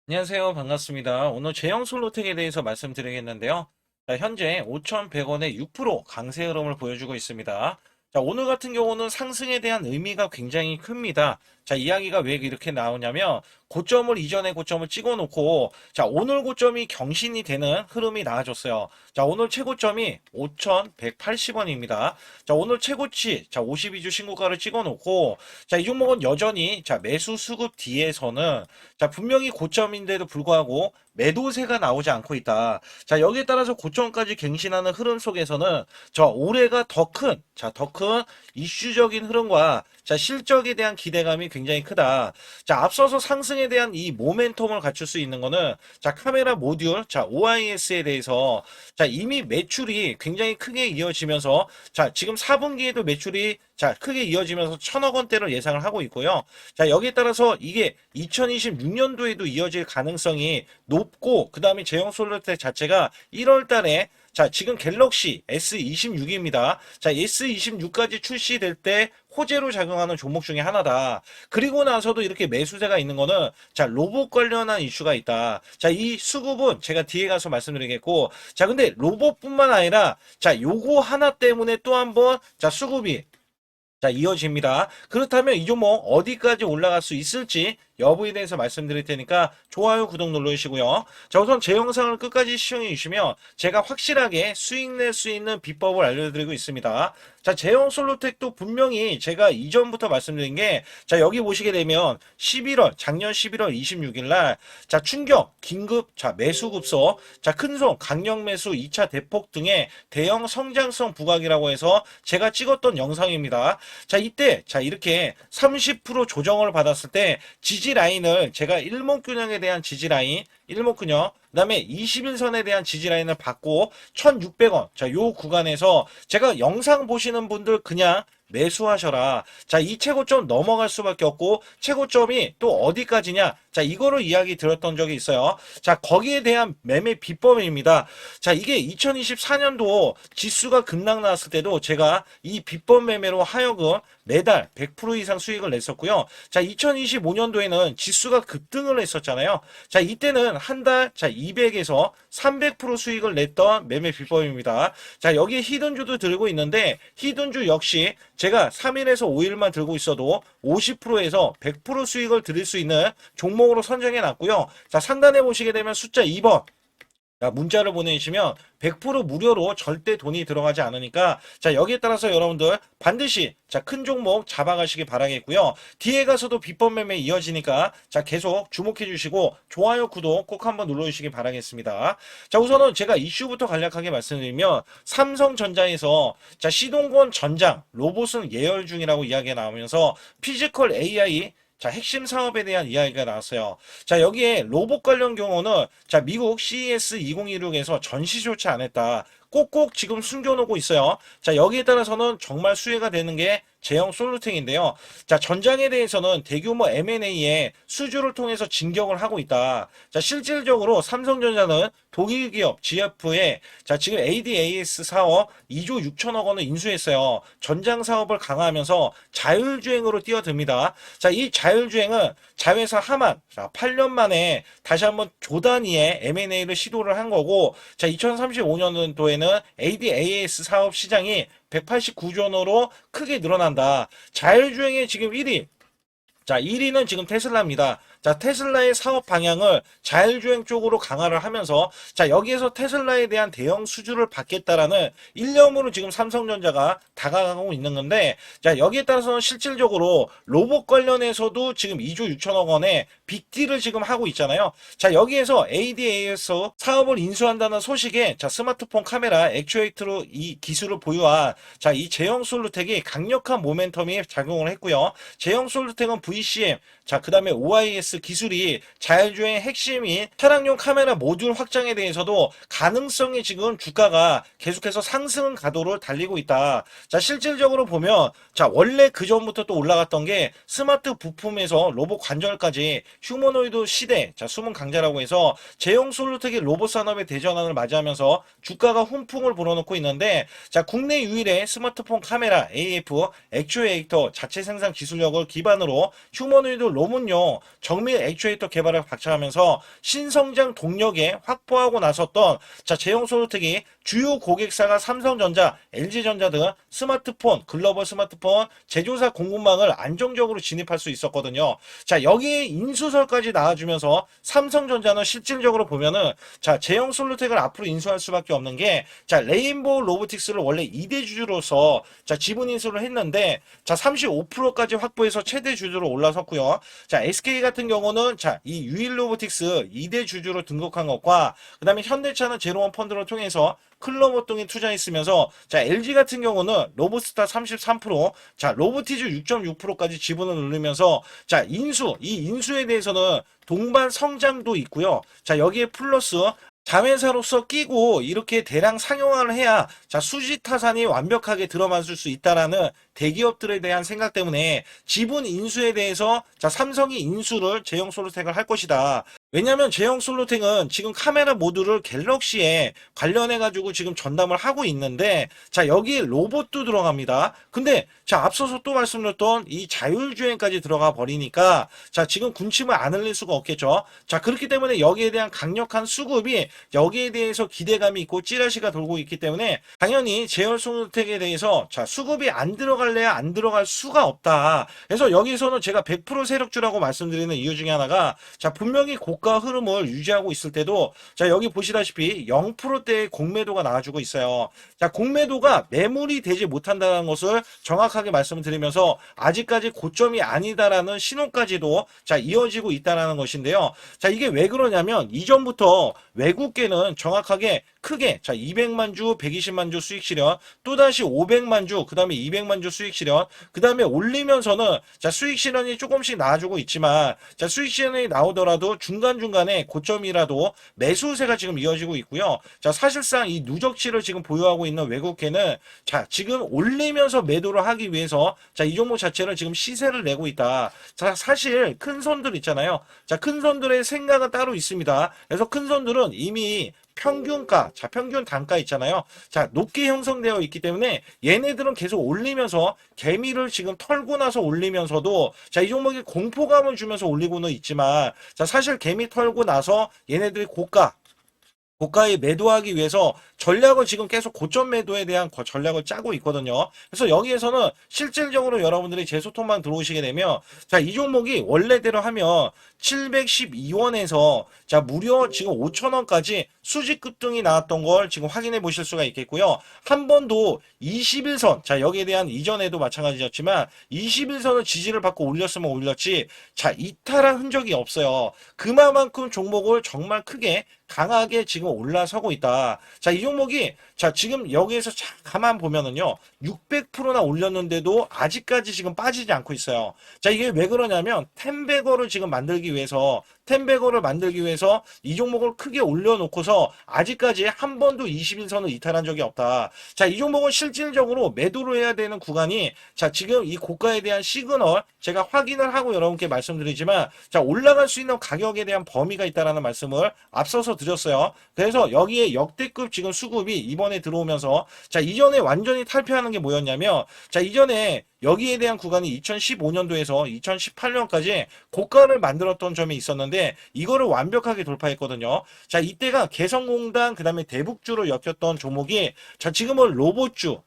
안녕하세요. 반갑습니다. 오늘 제형 솔로텍에 대해서 말씀드리겠는데요. 자, 현재 5,100원에 6% 강세 흐름을 보여주고 있습니다. 자, 오늘 같은 경우는 상승에 대한 의미가 굉장히 큽니다. 자, 이야기가 왜 이렇게 나오냐면 고점을 이전에 고점을 찍어 놓고 자, 오늘 고점이 경신이 되는 흐름이 나와줬어요. 자, 오늘 최고점이 5,180원입니다. 자, 오늘 최고치 자, 52주 신고가를 찍어 놓고 자, 이 종목은 여전히 자, 매수 수급 뒤에서는 자, 분명히 고점인데도 불구하고 매도세가 나오지 않고 있다. 자, 여기에 따라서 고점까지 갱신하는 흐름 속에서는 저 올해가 더 큰 이슈적인 흐름과 자, 실적에 대한 기대감이 굉장히 크다. 자, 앞서서 상승에 대한 이 모멘텀을 갖출 수 있는 거는 자, 카메라 모듈, 자, OIS에 대해서 자, 이미 매출이 굉장히 크게 이어지면서 자, 지금 4분기에도 매출이 자, 크게 이어지면서 1,000억 원대를 예상을 하고 있고요. 자, 여기에 따라서 이게 2026년도에도 이어질 가능성이 높고, 그 다음에 제형 솔루텍 자체가 1월 달에 자, 지금 갤럭시 S26입니다. 자, S26까지 출시될 때 호재로 작용하는 종목 중에 하나다. 그리고 나서도 이렇게 매수세가 있는 거는 자, 로봇 관련한 이슈가 있다. 자, 이 수급은 제가 뒤에 가서 말씀드리겠고, 자, 근데 로봇뿐만 아니라 자, 요거 하나 때문에 또 한번 자, 수급이 자, 이어집니다. 그렇다면 이 종목 어디까지 올라갈 수 있을지 여부에 대해서 말씀드릴 테니까 좋아요, 구독 눌러주시고요. 자, 우선 제 영상을 끝까지 시청해 주시면 제가 확실하게 수익 낼 수 있는 비법을 알려드리고 있습니다. 자, 제형 솔루텍도 분명히 제가 이전부터 말씀드린 게, 자, 여기 보시게 되면 작년 11월 26일 날, 자, 충격, 긴급, 자, 매수급소, 자, 큰손, 강력 매수, 2차 대폭 등의 대형 성장성 부각이라고 해서 제가 찍었던 영상입니다. 자, 이때, 자, 이렇게 30% 조정을 받았을 때 지지 라인을 제가 일목균형에 대한 지지 라인, 일목균형, 그 다음에 21선에 대한 지지라인을 받고 1,600원. 자, 요 구간에서 제가 영상 보시는 분들 그냥 매수하셔라. 자, 이 최고점 넘어갈 수밖에 없고 최고점이 또 어디까지냐? 자, 이거를 이야기 드렸던 적이 있어요. 자, 거기에 대한 매매 비법입니다. 자, 이게 2024년도 지수가 급락 나왔을 때도 제가 이 비법 매매로 하여금 매달 100% 이상 수익을 냈었고요. 자, 2025년도에는 지수가 급등을 했었잖아요. 자, 이때는 한 달, 자, 200에서 300% 수익을 냈던 매매 비법입니다. 자, 여기에 히든주도 들고 있는데, 히든주 역시 제가 3일에서 5일만 들고 있어도 50%에서 100% 수익을 드릴 수 있는 종목으로 선정해 놨고요. 자, 상단에 보시게 되면 숫자 2번. 자, 문자를 보내주시면 100% 무료로 절대 돈이 들어가지 않으니까 자, 여기에 따라서 여러분들 반드시 자, 큰 종목 잡아가시기 바라겠고요. 뒤에 가서도 비법 매매 이어지니까 자, 계속 주목해 주시고 좋아요, 구독 꼭 한번 눌러주시기 바라겠습니다. 자, 우선은 제가 이슈부터 간략하게 말씀드리면 삼성전자에서 자, 시동권 전장 로봇은 예열 중이라고 이야기가 나오면서 피지컬 AI 자, 핵심 사업에 대한 이야기가 나왔어요. 자, 여기에 로봇 관련 경우는 자, 미국 CES 2016에서 전시조차 안 했다. 꼭꼭 지금 숨겨놓고 있어요. 자, 여기에 따라서는 정말 수혜가 되는 게 제형 솔루텍인데요. 자, 전장에 대해서는 대규모 M&A에 수주를 통해서 진격을 하고 있다. 자, 실질적으로 삼성전자는 독일 기업 GF에 자, 지금 ADAS 사업 2조 6천억 원을 인수했어요. 전장 사업을 강화하면서 자율주행으로 뛰어듭니다. 자, 이 자율주행은 자회사 하만 자, 8년 만에 다시 한번 조단위의 M&A를 시도를 한 거고, 자, 2035년도에는 ADAS 사업 시장이 189조 원으로 크게 늘어난다. 자율주행의 지금 1위. 자, 1위는 지금 테슬라입니다. 자, 테슬라의 사업 방향을 자율주행 쪽으로 강화를 하면서 자, 여기에서 테슬라에 대한 대형 수주를 받겠다라는 일념으로 지금 삼성전자가 다가가고 있는 건데 자, 여기에 따라서는 실질적으로 로봇 관련해서도 지금 2조 6천억 원의 빅딜을 지금 하고 있잖아요. 자, 여기에서 ADAS 사업을 인수한다는 소식에 자, 스마트폰 카메라 액추에이터로 이 기술을 보유한 자, 이 제형 솔루텍이 강력한 모멘텀이 작용을 했고요. 제형 솔루텍은 VCM 자, 그 다음에 OIS 기술이 자율주행 핵심인 차량용 카메라 모듈 확장에 대해서도 가능성이 지금 주가가 계속해서 상승 가도를 달리고 있다. 자, 실질적으로 보면 자, 원래 그 전부터 또 올라갔던 게 스마트 부품에서 로봇 관절까지 휴머노이드 시대 자, 숨은 강자라고 해서 제형 솔루텍이 로봇 산업의 대전환을 맞이하면서 주가가 훈풍을 불어넣고 있는데 자, 국내 유일의 스마트폰 카메라 AF 액추에이터 자체 생산 기술력을 기반으로 휴머노이드 롬은요, 정밀 액추에이터 개발을 박차하면서 신성장 동력에 확보하고 나섰던 자, 제형 솔로텍이 주요 고객사가 삼성전자, LG전자 등 스마트폰, 글로벌 스마트폰 제조사 공급망을 안정적으로 진입할 수 있었거든요. 자, 여기에 인수설까지 나와주면서 삼성전자는 실질적으로 보면은 자, 제형 솔루텍을 앞으로 인수할 수밖에 없는 게 자, 레인보우 로보틱스를 원래 2대 주주로서 자, 지분 인수를 했는데 자, 35%까지 확보해서 최대 주주로 올라섰고요. 자, SK 같은 경우는 자, 이 유일 로보틱스 2대 주주로 등록한 것과 그다음에 현대차는 제로원 펀드를 통해서 클로버 등이 투자했으면서 자, LG 같은 경우는 로보스타 33%, 자, 로보티즈 6.6%까지 지분을 누르면서 자, 이 인수에 대해서는 동반 성장도 있고요. 자, 여기에 플러스 자회사로서 끼고 이렇게 대량 상용화를 해야 자, 수지 타산이 완벽하게 들어맞을 수 있다라는 대기업들에 대한 생각 때문에 지분 인수에 대해서 자, 삼성이 인수를 제형 솔루텍을 할 것이다. 왜냐하면 제형 솔루텍은 지금 카메라 모듈을 갤럭시에 관련해 가지고 지금 전담을 하고 있는데 자, 여기 로봇도 들어갑니다. 근데 자, 앞서서 또 말씀드렸던 이 자율주행까지 들어가 버리니까 자, 지금 군침을 안 흘릴 수가 없겠죠. 자, 그렇기 때문에 여기에 대한 강력한 수급이 여기에 대해서 기대감이 있고 찌라시가 돌고 있기 때문에 당연히 제형 솔루텍에 대해서 자, 수급이 안 들어갈래야 안 들어갈 수가 없다. 그래서 여기서는 제가 100% 세력주라고 말씀드리는 이유 중에 하나가 자, 분명히 고가 흐름을 유지하고 있을 때도 자, 여기 보시다시피 0%대의 공매도가 나와주고 있어요. 자, 공매도가 매물이 되지 못한다는 것을 정확하게 말씀을 드리면서 아직까지 고점이 아니다라는 신호까지도 자, 이어지고 있다라는 것인데요. 자, 이게 왜 그러냐면 이전부터 외국계는 정확하게 크게 자, 200만 주, 120만 주 수익 실현, 또다시 500만 주, 그 다음에 200만 주 수익 실현, 그 다음에 올리면서는 자, 수익 실현이 조금씩 나와주고 있지만 자, 수익 실현이 나오더라도 중간중간에 고점이라도 매수세가 지금 이어지고 있고요. 자, 사실상 이 누적치를 지금 보유하고 있는 외국계는 자, 지금 올리면서 매도를 하기 위해서 자, 이 종목 자체를 지금 시세를 내고 있다. 자, 사실 큰 손들 있잖아요. 자, 큰 손들의 생각은 따로 있습니다. 그래서 큰 손들은 이미 평균가, 자, 평균 단가 있잖아요. 자, 높게 형성되어 있기 때문에 얘네들은 계속 올리면서 개미를 지금 털고 나서 올리면서도 자, 이 종목이 공포감을 주면서 올리고는 있지만 자, 사실 개미 털고 나서 얘네들이 고가에 매도하기 위해서 전략을 지금 계속 고점 매도에 대한 전략을 짜고 있거든요. 그래서 여기에서는 실질적으로 여러분들이 제 소통만 들어오시게 되면 자, 이 종목이 원래대로 하면 712원에서 자, 무려 지금 5,000원까지 수직 급등이 나왔던 걸 지금 확인해 보실 수가 있겠고요. 한 번도 21선, 자, 여기에 대한 이전에도 마찬가지였지만 21선을 지지를 받고 올렸으면 올렸지 자, 이탈한 흔적이 없어요. 그만큼 종목을 정말 크게 강하게 지금 올라서고 있다. 자, 이 종목이 자, 지금 여기에서 가만 보면은요 600%나 올렸는데도 아직까지 지금 빠지지 않고 있어요. 자, 이게 왜 그러냐면 텐베거를 지금 만들기 위해서 이 종목을 크게 올려놓고서 아직까지 한 번도 21선을 이탈한 적이 없다. 자, 이 종목은 실질적으로 매도를 해야 되는 구간이 자, 지금 이 고가에 대한 시그널 제가 확인을 하고 여러분께 말씀드리지만 자, 올라갈 수 있는 가격에 대한 범위가 있다라는 말씀을 앞서서 드렸어요. 그래서 여기에 역대급 지금 수급이 이번에 들어오면서 자, 이전에 완전히 탈피하는 게 뭐였냐면 자, 이전에 여기에 대한 구간이 2015년도에서 2018년까지 고가를 만들었던 점이 있었는데 이거를 완벽하게 돌파했거든요. 자, 이때가 개성공단 그다음에 대북주로 엮였던 종목이 자, 지금은 로봇주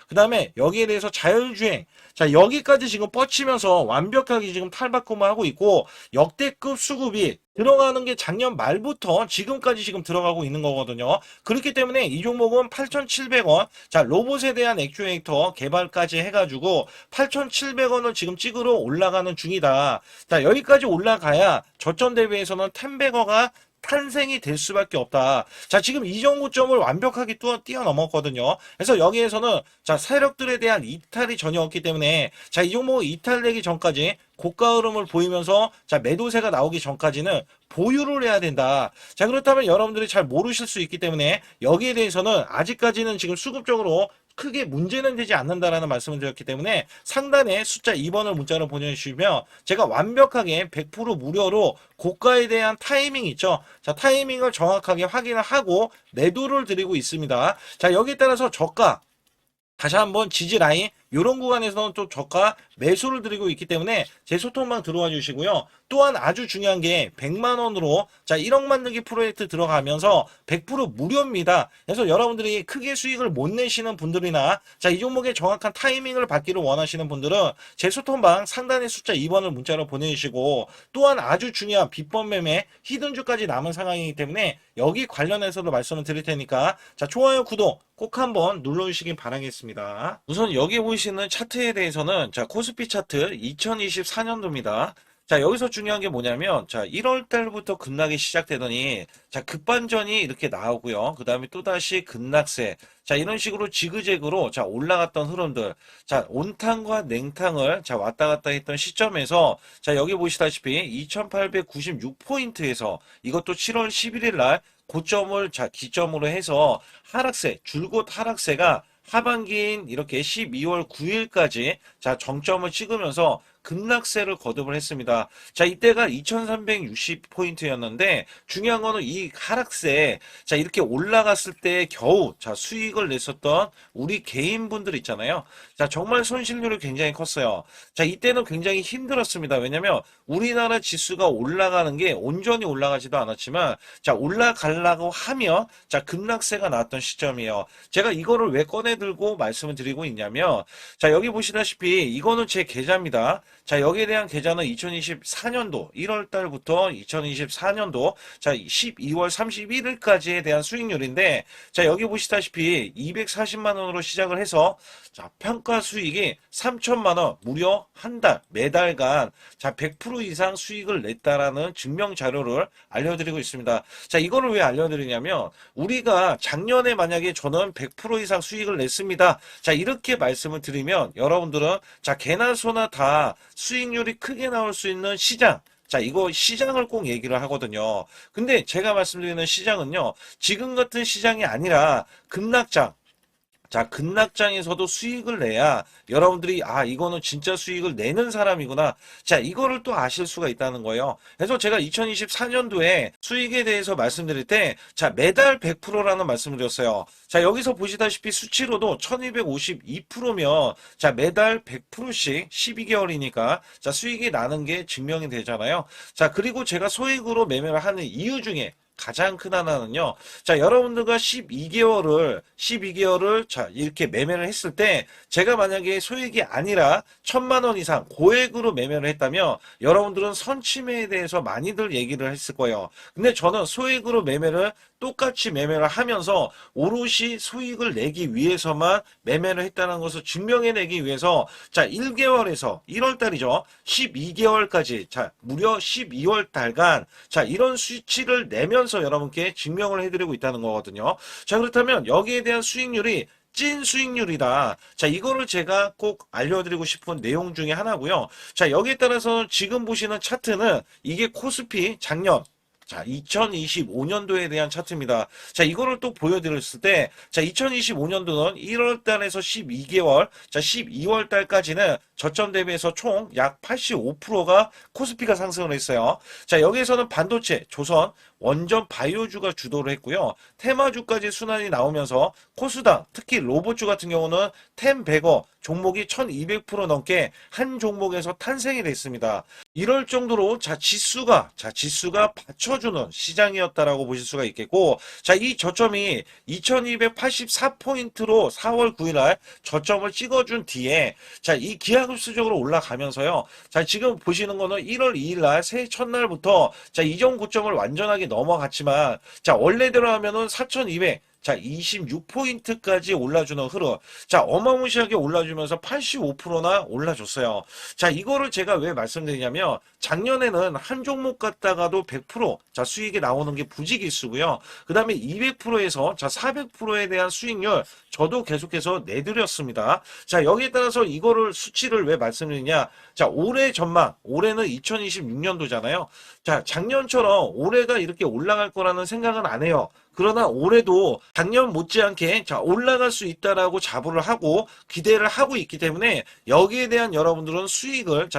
그 다음에 여기에 대해서 자율주행 자, 여기까지 지금 뻗치면서 완벽하게 지금 탈바꿈을 하고 있고 역대급 수급이 들어가는 게 작년 말부터 지금까지 지금 들어가고 있는 거거든요. 그렇기 때문에 이 종목은 8,700원 자, 로봇에 대한 액추에이터 개발까지 해가지고 8,700원을 지금 찍으러 올라가는 중이다. 자, 여기까지 올라가야 저점 대비해서는 텐베거가 탄생이 될 수밖에 없다. 자, 지금 이 정도점을 완벽하게 뛰어넘었거든요. 그래서 여기에서는 자, 세력들에 대한 이탈이 전혀 없기 때문에 자, 이 종목 이탈되기 전까지 고가 흐름을 보이면서 자, 매도세가 나오기 전까지는 보유를 해야 된다. 자, 그렇다면 여러분들이 잘 모르실 수 있기 때문에 여기에 대해서는 아직까지는 지금 수급적으로 크게 문제는 되지 않는다라는 말씀을 드렸기 때문에 상단에 숫자 2번을 문자로 보내주시면 제가 완벽하게 100% 무료로 고가에 대한 타이밍 있죠. 자, 타이밍을 정확하게 확인을 하고 매도를 드리고 있습니다. 자, 여기에 따라서 저가 다시 한번 지지라인 이런 구간에서는 또 저가 매수를 드리고 있기 때문에 제 소통방 들어와 주시고요. 또한 아주 중요한 게 100만 원으로 자 1억 만들기 프로젝트 들어가면서 100% 무료입니다. 그래서 여러분들이 크게 수익을 못 내시는 분들이나 자 이 종목의 정확한 타이밍을 받기를 원하시는 분들은 제 소통방 상단의 숫자 2번을 문자로 보내주시고 또한 아주 중요한 비법 매매 히든주까지 남은 상황이기 때문에 여기 관련해서도 말씀을 드릴 테니까 자 좋아요 구독 꼭 한번 눌러주시길 바라겠습니다. 우선 여기 보이시는 차트에 대해서는 자 코스피 차트 2024년도입니다. 자 여기서 중요한 게 뭐냐면 자 1월 달부터 급락이 시작되더니 자 급반전이 이렇게 나오고요. 그 다음에 또다시 급락세 자 이런 식으로 지그재그로 자 올라갔던 흐름들 자 온탕과 냉탕을 자 왔다 갔다 했던 시점에서 자 여기 보시다시피 2896포인트에서 이것도 7월 11일 날 고점을 자 기점으로 해서 하락세 줄곧 하락세가 하반기인 이렇게 12월 9일까지 자 정점을 찍으면서 급락세를 거듭을 했습니다. 자 이때가 2360포인트였는데 중요한 거는 이 하락세 자 이렇게 올라갔을 때 겨우 자 수익을 냈었던 우리 개인분들 있잖아요. 자 정말 손실률이 굉장히 컸어요. 자 이때는 굉장히 힘들었습니다. 왜냐면 우리나라 지수가 올라가는 게 온전히 올라가지도 않았지만 자 올라가려고 하면 자 급락세가 나왔던 시점이에요. 제가 이거를 왜 꺼내 들고 말씀을 드리고 있냐면 자 여기 보시다시피 이거는 제 계좌입니다. 자 여기에 대한 계좌는 2024년도 1월 달부터 2024년도 자 12월 31일까지에 대한 수익률인데 자 여기 보시다시피 240만 원으로 시작을 해서 자 평가 수익이 3천만 원 무려 한 달 매달간 자 100% 이상 수익을 냈다라는 증명 자료를 알려드리고 있습니다. 자 이거를 왜 알려드리냐면 우리가 작년에 만약에 저는 100% 이상 수익을 냈습니다. 자 이렇게 말씀을 드리면 여러분들은 자 개나 소나 다 수익률이 크게 나올 수 있는 시장 자 이거 시장을 꼭 얘기를 하거든요. 근데 제가 말씀드리는 시장은요 지금 같은 시장이 아니라 급락장 자, 급락장에서도 수익을 내야 여러분들이 아, 이거는 진짜 수익을 내는 사람이구나. 자, 이거를 또 아실 수가 있다는 거예요. 그래서 제가 2024년도에 수익에 대해서 말씀드릴 때 자, 매달 100%라는 말씀을 드렸어요. 자, 여기서 보시다시피 수치로도 1252%면 자, 매달 100%씩 12개월이니까 자, 수익이 나는 게 증명이 되잖아요. 자, 그리고 제가 소액으로 매매를 하는 이유 중에 가장 큰 하나는요. 자, 여러분들과 12개월을 자, 이렇게 매매를 했을 때 제가 만약에 소액이 아니라 1000만 원 이상 고액으로 매매를 했다면 여러분들은 선침해에 대해서 많이들 얘기를 했을 거예요. 근데 저는 소액으로 매매를 똑같이 매매를 하면서 오롯이 수익을 내기 위해서만 매매를 했다는 것을 증명해내기 위해서 자 1개월에서 1월 달이죠. 12개월까지 자 무려 12월 달간 자 이런 수치를 내면서 여러분께 증명을 해드리고 있다는 거거든요. 자 그렇다면 여기에 대한 수익률이 찐 수익률이다. 자, 이거를 제가 꼭 알려드리고 싶은 내용 중에 하나고요. 자, 여기에 따라서 지금 보시는 차트는 이게 코스피 작년 자, 2025년도에 대한 차트입니다. 자, 이거를 또 보여드렸을 때, 자, 2025년도는 1월 달에서 12개월, 자, 12월 달까지는 저점 대비해서 총 약 85%가 코스피가 상승을 했어요. 자, 여기에서는 반도체, 조선, 원전 바이오주가 주도를 했고요. 테마주까지 순환이 나오면서 코스닥, 특히 로봇주 같은 경우는 템100어 종목이 1200% 넘게 한 종목에서 탄생이 됐습니다. 이럴 정도로 지수가 받쳐주는 시장이었다라고 보실 수가 있겠고, 자, 이 저점이 2284포인트로 4월 9일날 저점을 찍어준 뒤에, 자, 이 기하급수적으로 올라가면서요. 자, 지금 보시는 거는 1월 2일날 새해 첫날부터 자, 이전 고점을 완전하게 넘어갔지만, 자, 원래대로 하면은 4200, 자, 26포인트까지 올라주는 흐름. 자, 어마무시하게 올라주면서 85%나 올라줬어요. 자, 이거를 제가 왜 말씀드리냐면, 작년에는 한 종목 갖다가도 100%, 자, 수익이 나오는 게 부지기수고요. 그 다음에 200%에서, 자, 400%에 대한 수익률, 저도 계속해서 내드렸습니다. 자, 여기에 따라서 이거를 수치를 왜 말씀드리냐. 자, 올해 전망, 올해는 2026년도잖아요. 자, 작년처럼 올해가 이렇게 올라갈 거라는 생각은 안 해요. 그러나 올해도 작년 못지않게 자 올라갈 수 있다라고 자부를 하고 기대를 하고 있기 때문에 여기에 대한 여러분들은 수익을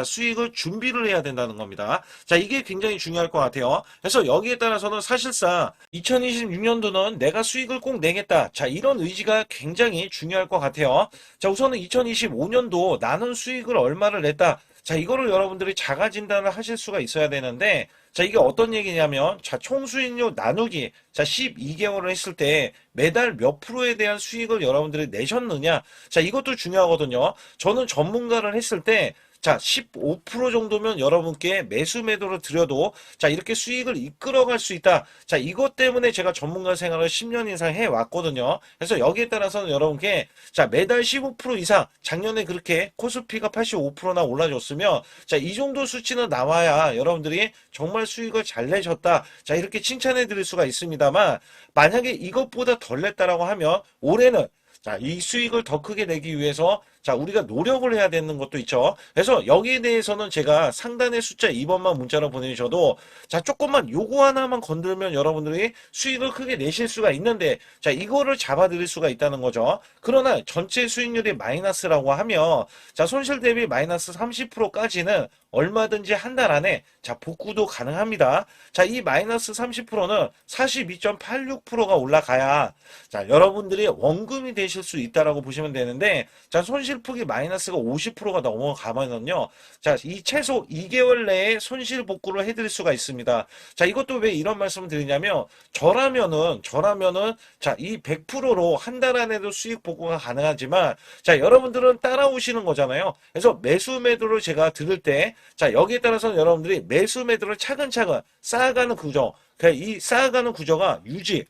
준비를 해야 된다는 겁니다. 자, 이게 굉장히 중요할 것 같아요. 그래서 여기에 따라서는 사실상 2026년도는 내가 수익을 꼭 내겠다. 자, 이런 의지가 굉장히 중요할 것 같아요. 자, 우선은 2025년도 나는 수익을 얼마를 냈다. 자, 이거를 여러분들이 자가 진단을 하실 수가 있어야 되는데, 자, 이게 어떤 얘기냐면, 자, 총수익률 나누기, 자, 12개월을 했을 때 매달 몇 프로에 대한 수익을 여러분들이 내셨느냐. 자, 이것도 중요하거든요. 저는 전문가를 했을 때, 자, 15% 정도면 여러분께 매수 매도를 드려도, 자, 이렇게 수익을 이끌어갈 수 있다. 자, 이것 때문에 제가 전문가 생활을 10년 이상 해왔거든요. 그래서 여기에 따라서는 여러분께, 자, 매달 15% 이상, 작년에 그렇게 코스피가 85%나 올라줬으면, 자, 이 정도 수치는 나와야 여러분들이 정말 수익을 잘 내셨다. 자, 이렇게 칭찬해 드릴 수가 있습니다만, 만약에 이것보다 덜 냈다라고 하면, 올해는 자, 이 수익을 더 크게 내기 위해서 자, 우리가 노력을 해야 되는 것도 있죠. 그래서 여기에 대해서는 제가 상단에 숫자 2번만 문자로 보내주셔도 자, 조금만 요거 하나만 건들면 여러분들이 수익을 크게 내실 수가 있는데 자, 이거를 잡아드릴 수가 있다는 거죠. 그러나 전체 수익률이 마이너스라고 하면 자, 손실 대비 마이너스 30%까지는 얼마든지 한 달 안에 자, 복구도 가능합니다. 자, 이 마이너스 30%는 42.86%가 올라가야 자, 여러분들이 원금이 되실 수 있다라고 보시면 되는데 자, 손실폭이 마이너스가 50%가 넘어가면은요. 자, 이 최소 2개월 내에 손실 복구를 해드릴 수가 있습니다. 자, 이것도 왜 이런 말씀을 드리냐면 저라면은 자, 이 100%로 한 달 안에도 수익 복구가 가능하지만 자, 여러분들은 따라오시는 거잖아요. 그래서 매수 매도를 제가 들을 때 자, 여기에 따라서는 여러분들이 매수 매도를 차근차근 쌓아가는 구조. 이 쌓아가는 구조가 유지.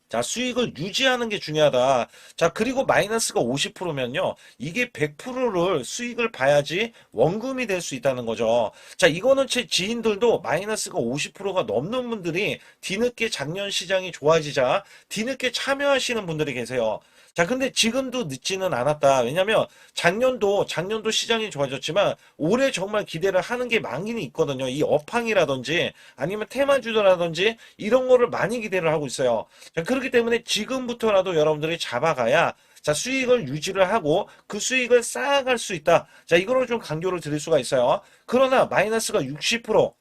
자, 수익을 유지하는 게 중요하다. 자, 그리고 마이너스가 50%면요. 이게 100%를 수익을 봐야지 원금이 될 수 있다는 거죠. 자, 이거는 제 지인들도 마이너스가 50%가 넘는 분들이 뒤늦게 작년 시장이 좋아지자 뒤늦게 참여하시는 분들이 계세요. 자, 근데 지금도 늦지는 않았다. 왜냐면 작년도 시장이 좋아졌지만 올해 정말 기대를 하는 게 많이 있거든요. 이 업황이라든지 아니면 테마주더라든지 이런 거를 많이 기대를 하고 있어요. 자, 그렇기 때문에 지금부터라도 여러분들이 잡아가야 자, 수익을 유지를 하고 그 수익을 쌓아갈 수 있다. 자, 이거를 좀 강조를 드릴 수가 있어요. 그러나 마이너스가 60%,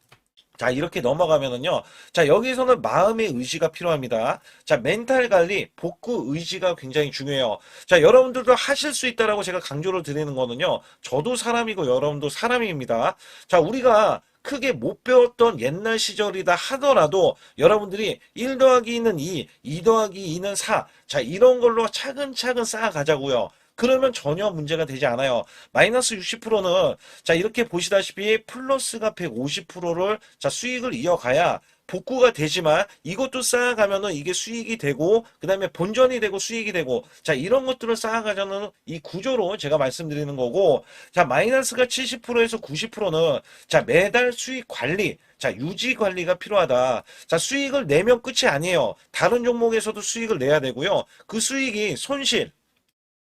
자, 이렇게 넘어가면은요. 자, 여기서는 마음의 의지가 필요합니다. 자, 멘탈 관리, 복구 의지가 굉장히 중요해요. 자, 여러분들도 하실 수 있다라고 제가 강조를 드리는 거는요. 저도 사람이고 여러분도 사람입니다. 자, 우리가 크게 못 배웠던 옛날 시절이다 하더라도 여러분들이 1 더하기 2는 2 더하기 2는 4. 자, 이런 걸로 차근차근 쌓아가자고요. 그러면 전혀 문제가 되지 않아요. 마이너스 60%는 자, 이렇게 보시다시피 플러스가 150%를 자, 수익을 이어가야 복구가 되지만 이것도 쌓아가면은 이게 수익이 되고 그다음에 본전이 되고 수익이 되고 자, 이런 것들을 쌓아가자는 이 구조로 제가 말씀드리는 거고 자, 마이너스가 70%에서 90%는 자, 매달 수익 관리 자, 유지 관리가 필요하다. 자, 수익을 내면 끝이 아니에요. 다른 종목에서도 수익을 내야 되고요. 그 수익이 손실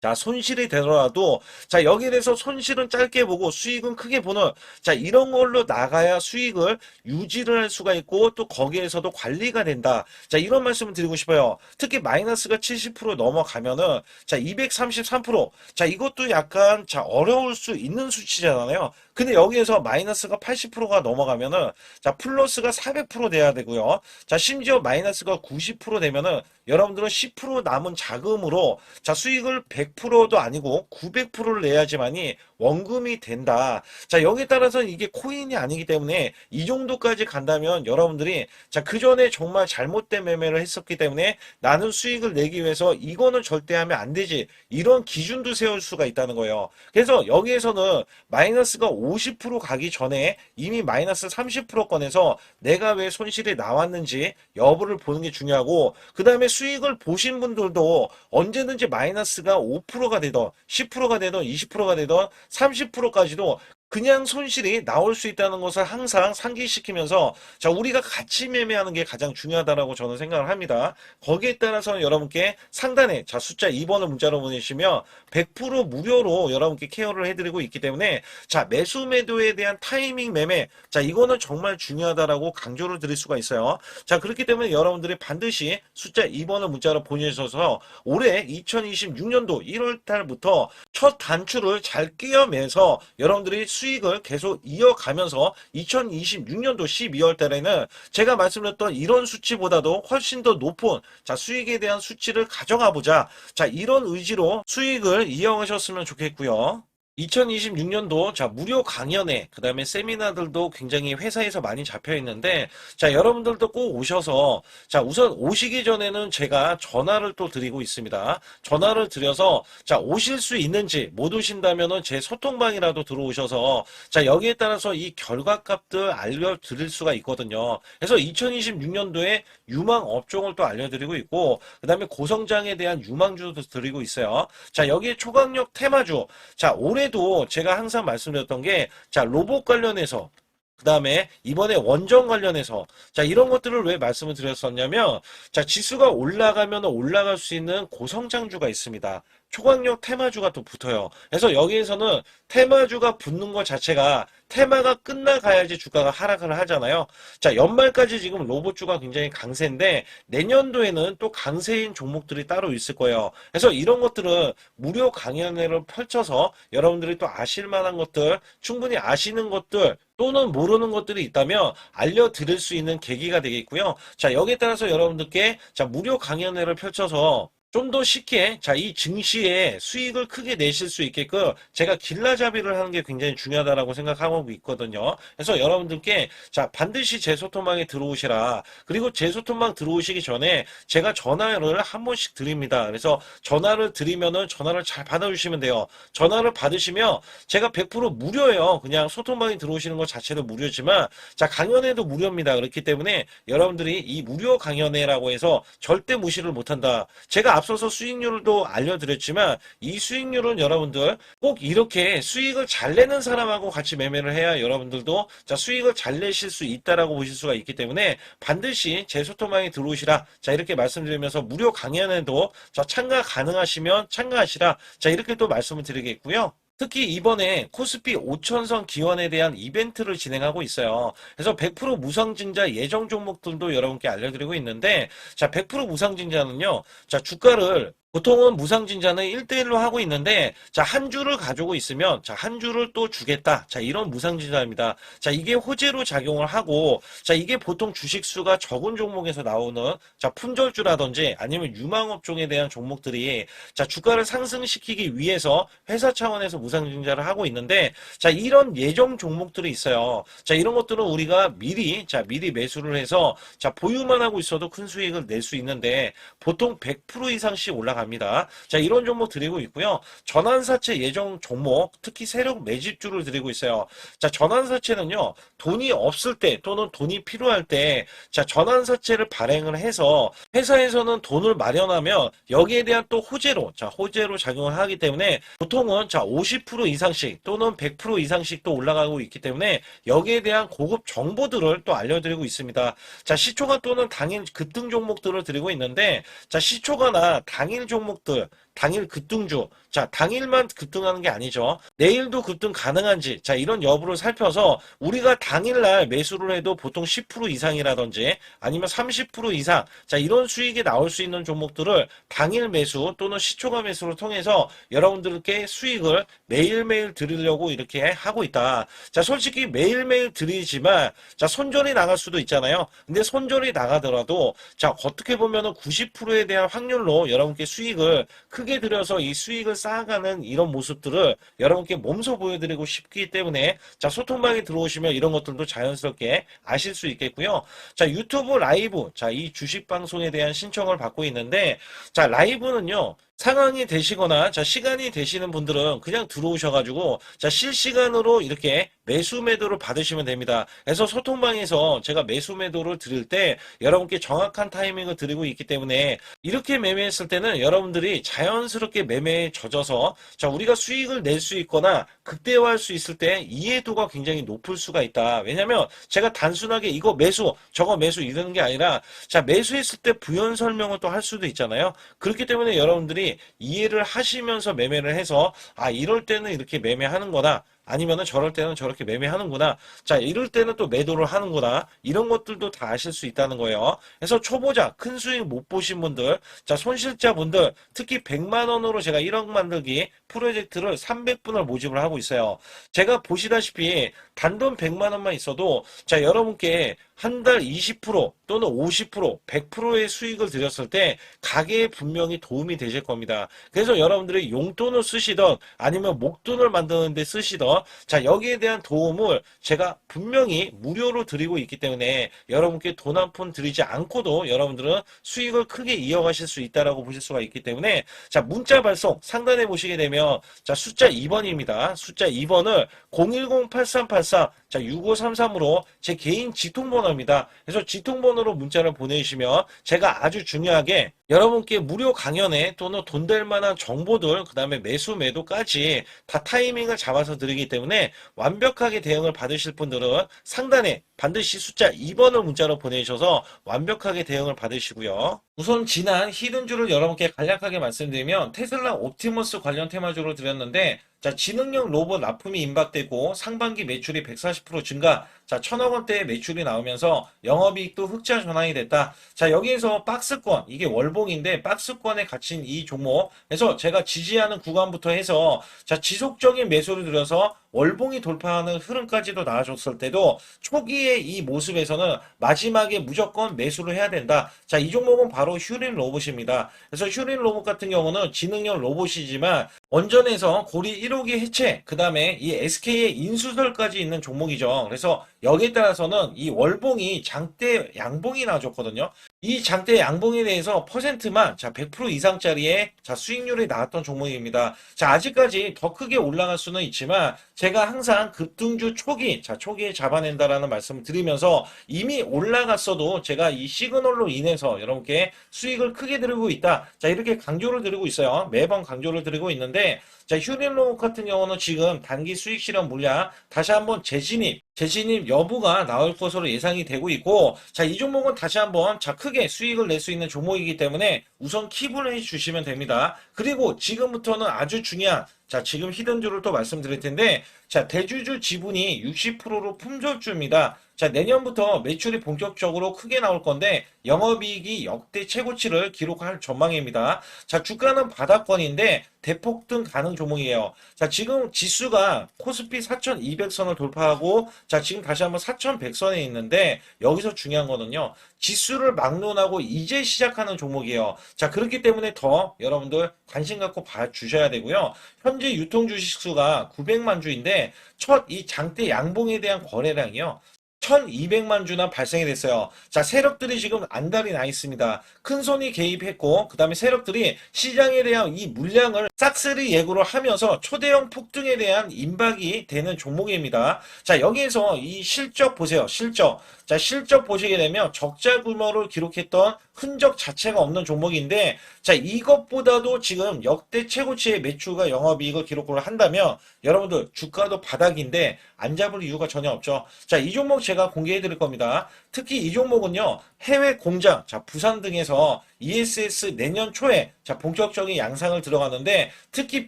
자, 손실이 되더라도, 자, 여기에 대해서 손실은 짧게 보고 수익은 크게 보는, 자, 이런 걸로 나가야 수익을 유지를 할 수가 있고, 또 거기에서도 관리가 된다. 자, 이런 말씀을 드리고 싶어요. 특히 마이너스가 70% 넘어가면은, 자, 233%. 자, 이것도 약간, 자, 어려울 수 있는 수치잖아요. 근데 여기에서 마이너스가 80%가 넘어가면은, 자, 플러스가 400% 돼야 되고요. 자, 심지어 마이너스가 90% 되면은, 여러분들은 10% 남은 자금으로, 자, 수익을 100%도 아니고 900%를 내야지만이 원금이 된다. 자, 여기에 따라서는 이게 코인이 아니기 때문에 이 정도까지 간다면 여러분들이 자, 그 전에 정말 잘못된 매매를 했었기 때문에 나는 수익을 내기 위해서 이거는 절대 하면 안 되지. 이런 기준도 세울 수가 있다는 거예요. 그래서 여기에서는 마이너스가 50% 가기 전에 이미 마이너스 30%권에서 내가 왜 손실이 나왔는지 여부를 보는 게 중요하고 그 다음에 수익을 보신 분들도 언제든지 마이너스가 5%가 되던 10%가 되던 20%가 되던 30%까지도 그냥 손실이 나올 수 있다는 것을 항상 상기시키면서 자 우리가 같이 매매하는 게 가장 중요하다라고 저는 생각을 합니다. 거기에 따라서 여러분께 상단에 자 숫자 2번을 문자로 보내시면 100% 무료로 여러분께 케어를 해드리고 있기 때문에 자 매수 매도에 대한 타이밍 매매 자 이거는 정말 중요하다라고 강조를 드릴 수가 있어요. 자 그렇기 때문에 여러분들이 반드시 숫자 2번을 문자로 보내셔서 올해 2026년도 1월 달부터 첫 단추를 잘 끼워매서 여러분들이 수익을 계속 이어가면서 2026년도 12월 달에는 제가 말씀드렸던 이런 수치보다도 훨씬 더 높은 자 수익에 대한 수치를 가져가 보자. 자 이런 의지로 수익을 이어가셨으면 좋겠고요. 2026년도 자 무료 강연회 그다음에 세미나들도 굉장히 회사에서 많이 잡혀 있는데 자 여러분들도 꼭 오셔서 자 우선 오시기 전에는 제가 전화를 또 드리고 있습니다. 전화를 드려서 자 오실 수 있는지 못 오신다면은 제 소통방이라도 들어오셔서 자 여기에 따라서 이 결과값들 알려드릴 수가 있거든요. 그래서 2026년도에 유망 업종을 또 알려드리고 있고 그다음에 고성장에 대한 유망주도 드리고 있어요. 자 여기에 초강력 테마주 자 올해도 제가 항상 말씀드렸던 게 자 로봇 관련해서 그 다음에 이번에 원전 관련해서 자 이런 것들을 왜 말씀을 드렸었냐면 자 지수가 올라가면 올라갈 수 있는 고성장주가 있습니다. 초강력 테마주가 또 붙어요. 그래서 여기에서는 테마주가 붙는 것 자체가 테마가 끝나가야지 주가가 하락을 하잖아요. 자 연말까지 지금 로봇주가 굉장히 강세인데 내년도에는 또 강세인 종목들이 따로 있을 거예요. 그래서 이런 것들은 무료 강연회를 펼쳐서 여러분들이 또 아실 만한 것들 충분히 아시는 것들 또는 모르는 것들이 있다면 알려드릴 수 있는 계기가 되겠고요. 자 여기에 따라서 여러분들께 자 무료 강연회를 펼쳐서 좀 더 쉽게 자 이 증시에 수익을 크게 내실 수 있게끔 제가 길라잡이를 하는 게 굉장히 중요하다라고 생각하고 있거든요. 그래서 여러분들께 자 반드시 제 소통방에 들어오시라. 그리고 제 소통방 들어오시기 전에 제가 전화를 한 번씩 드립니다. 그래서 전화를 드리면은 전화를 잘 받아주시면 돼요. 전화를 받으시면 제가 100% 무료예요. 그냥 소통방에 들어오시는 것 자체도 무료지만 자 강연회도 무료입니다. 그렇기 때문에 여러분들이 이 무료 강연회라고 해서 절대 무시를 못한다. 제가 앞서서 수익률도 알려드렸지만 이 수익률은 여러분들 꼭 이렇게 수익을 잘 내는 사람하고 같이 매매를 해야 여러분들도 자 수익을 잘 내실 수 있다라고 보실 수가 있기 때문에 반드시 제 소통방에 들어오시라. 자 이렇게 말씀드리면서 무료 강연에도 자 참가 가능하시면 참가하시라. 자 이렇게 또 말씀을 드리겠고요. 특히 이번에 코스피 5천선 기원에 대한 이벤트를 진행하고 있어요. 그래서 100% 무상증자 예정 종목들도 여러분께 알려드리고 있는데 자 100% 무상증자는요. 자 주가를 보통은 무상증자는 1대1로 하고 있는데 자 한 주를 가지고 있으면 자 한 주를 또 주겠다. 자 이런 무상증자입니다. 자 이게 호재로 작용을 하고 자 이게 보통 주식수가 적은 종목에서 나오는 자 품절주라든지 아니면 유망업종에 대한 종목들이 자 주가를 상승시키기 위해서 회사 차원에서 무상증자를 하고 있는데 자 이런 예정 종목들이 있어요. 자 이런 것들은 우리가 미리 매수를 해서 자 보유만 하고 있어도 큰 수익을 낼 수 있는데 보통 100% 이상씩 올라갑니다. 자 이런 종목 드리고 있고요. 전환사채 예정 종목 특히 세력 매집주를 드리고 있어요. 자 전환사채는요. 돈이 없을 때 또는 돈이 필요할 때 자 전환사채를 발행을 해서 회사에서는 돈을 마련하면 여기에 대한 또 호재로 자 호재로 작용을 하기 때문에 보통은 자 50% 이상씩 또는 100% 이상씩 또 올라가고 있기 때문에 여기에 대한 고급 정보들을 또 알려드리고 있습니다. 자 시초가 또는 당일 급등 종목들을 드리고 있는데 자 시초가나 당일 종목들 당일 급등주 자 당일만 급등하는 게 아니죠. 내일도 급등 가능한지 자 이런 여부를 살펴서 우리가 당일날 매수를 해도 보통 10% 이상이라든지 아니면 30% 이상 자 이런 수익이 나올 수 있는 종목들을 당일 매수 또는 시초가 매수를 통해서 여러분들께 수익을 매일매일 드리려고 이렇게 하고 있다. 자 솔직히 매일매일 드리지만 자 손절이 나갈 수도 있잖아요. 근데 손절이 나가더라도 자 어떻게 보면은 90%에 대한 확률로 여러분께 수익을 크게 들여서 이 수익을 쌓아가는 이런 모습들을 여러분께 몸소 보여드리고 싶기 때문에 자 소통방에 들어오시면 이런 것들도 자연스럽게 아실 수 있겠고요. 자 유튜브 라이브 자 이 주식 방송에 대한 신청을 받고 있는데 자 라이브는요. 상황이 되시거나 자 시간이 되시는 분들은 그냥 들어오셔가지고 자 실시간으로 이렇게 매수 매도를 받으시면 됩니다. 그래서 소통방에서 제가 매수 매도를 드릴 때 여러분께 정확한 타이밍을 드리고 있기 때문에 이렇게 매매했을 때는 여러분들이 자연스럽게 매매에 젖어서 자 우리가 수익을 낼 수 있거나 극대화할 수 있을 때 이해도가 굉장히 높을 수가 있다. 왜냐면 제가 단순하게 이거 매수 저거 매수 이러는 게 아니라 자 매수했을 때 부연 설명을 또 할 수도 있잖아요. 그렇기 때문에 여러분들이 이해를 하시면서 매매를 해서 아 이럴 때는 이렇게 매매하는 거다. 아니면은 저럴 때는 저렇게 매매하는구나. 자, 이럴 때는 또 매도를 하는구나. 이런 것들도 다 아실 수 있다는 거예요. 그래서 초보자, 큰 수익 못 보신 분들, 자, 손실자분들, 특히 100만 원으로 제가 1억 만들기 프로젝트를 300분을 모집을 하고 있어요. 제가 보시다시피 단돈 100만 원만 있어도 자, 여러분께 한 달 20% 또는 50%, 100%의 수익을 드렸을 때 가게에 분명히 도움이 되실 겁니다. 그래서 여러분들이 용돈을 쓰시던 아니면 목돈을 만드는 데 쓰시던 자 여기에 대한 도움을 제가 분명히 무료로 드리고 있기 때문에 여러분께 돈 한 푼 드리지 않고도 여러분들은 수익을 크게 이어가실 수 있다라고 보실 수가 있기 때문에 자 문자 발송 상단에 보시게 되면 자 숫자 2번입니다. 숫자 2번을 010-8383 자 6533으로 제 개인 지통번호입니다. 그래서 지통번호로 문자를 보내주시면 제가 아주 중요하게 여러분께 무료 강연에 또는 돈 될 만한 정보들 그 다음에 매수 매도까지 다 타이밍을 잡아서 드리기 때문에 완벽하게 대응을 받으실 분들은 상단에 반드시 숫자 2번을 문자로 보내주셔서 완벽하게 대응을 받으시고요. 우선 지난 히든주를 여러분께 간략하게 말씀드리면 테슬라 옵티머스 관련 테마주로 드렸는데 자 지능형 로봇 납품이 임박되고 상반기 매출이 140% 증가 자 1000억 원대의 매출이 나오면서 영업이익도 흑자 전환이 됐다. 자 여기에서 박스권 이게 월봉인데 박스권에 갇힌 이 종목 그래서 제가 지지하는 구간부터 해서 자 지속적인 매수를 들여서 월봉이 돌파하는 흐름까지도 나와줬을 때도 초기의 이 모습에서는 마지막에 무조건 매수를 해야 된다. 자, 이 종목은 바로 휴린 로봇입니다. 그래서 휴린 로봇 같은 경우는 지능형 로봇이지만 원전에서 고리 1호기 해체, 그 다음에 이 SK의 인수설까지 있는 종목이죠. 그래서 여기에 따라서는 이 월봉이 장대 양봉이 나와줬거든요. 이 장대 양봉에 대해서 퍼센트만 자 100% 이상짜리의 자 수익률이 나왔던 종목입니다. 자 아직까지 더 크게 올라갈 수는 있지만 제가 항상 급등주 초기 자 초기에 잡아낸다라는 말씀을 드리면서 이미 올라갔어도 제가 이 시그널로 인해서 여러분께 수익을 크게 드리고 있다. 자 이렇게 강조를 드리고 있어요. 매번 강조를 드리고 있는데 자 휴린로봇 같은 경우는 지금 단기 수익 실현 물량 다시 한번 재진입 여부가 나올 것으로 예상이 되고 있고 자 이 종목은 다시 한번 자 크게 수익을 낼 수 있는 종목이기 때문에 우선 킵을 해 주시면 됩니다. 그리고 지금부터는 아주 중요한 자 지금 히든주를 또 말씀드릴 텐데 자 대주주 지분이 60%로 품절주입니다. 자 내년부터 매출이 본격적으로 크게 나올 건데 영업이익이 역대 최고치를 기록할 전망입니다. 자 주가는 바닥권인데 대폭등 가능 종목이에요. 자 지금 지수가 코스피 4200선을 돌파하고 자 지금 다시 한번 4100선에 있는데 여기서 중요한 거는요. 지수를 막론하고 이제 시작하는 종목이에요. 자 그렇기 때문에 더 여러분들 관심 갖고 봐주셔야 되고요. 현재 유통 주식수가 900만 주인데 첫 이 장대 양봉에 대한 거래량이요. 1200만 주나 발생이 됐어요. 자, 세력들이 지금 안달이 나 있습니다. 큰손이 개입했고, 그 다음에 세력들이 시장에 대한 이 물량을 싹쓸이 예고를 하면서 초대형 폭등에 대한 임박이 되는 종목입니다. 자, 여기에서 이 실적 보세요. 실적. 자, 실적 보시게 되면 적자 규모를 기록했던 흔적 자체가 없는 종목인데, 자, 이것보다도 지금 역대 최고치의 매출과 영업이익을 기록을 한다면, 여러분들 주가도 바닥인데 안 잡을 이유가 전혀 없죠. 자, 이 종목 제가 공개해 드릴 겁니다. 특히 이 종목은요. 해외 공장, 자, 부산 등에서 ESS 내년 초에 자, 본격적인 양상을 들어가는데 특히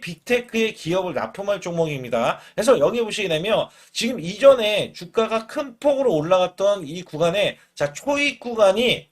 빅테크의 기업을 납품할 종목입니다. 그래서 여기 보시게 되면 지금 이전에 주가가 큰 폭으로 올라갔던 이 구간에 자, 초입 구간이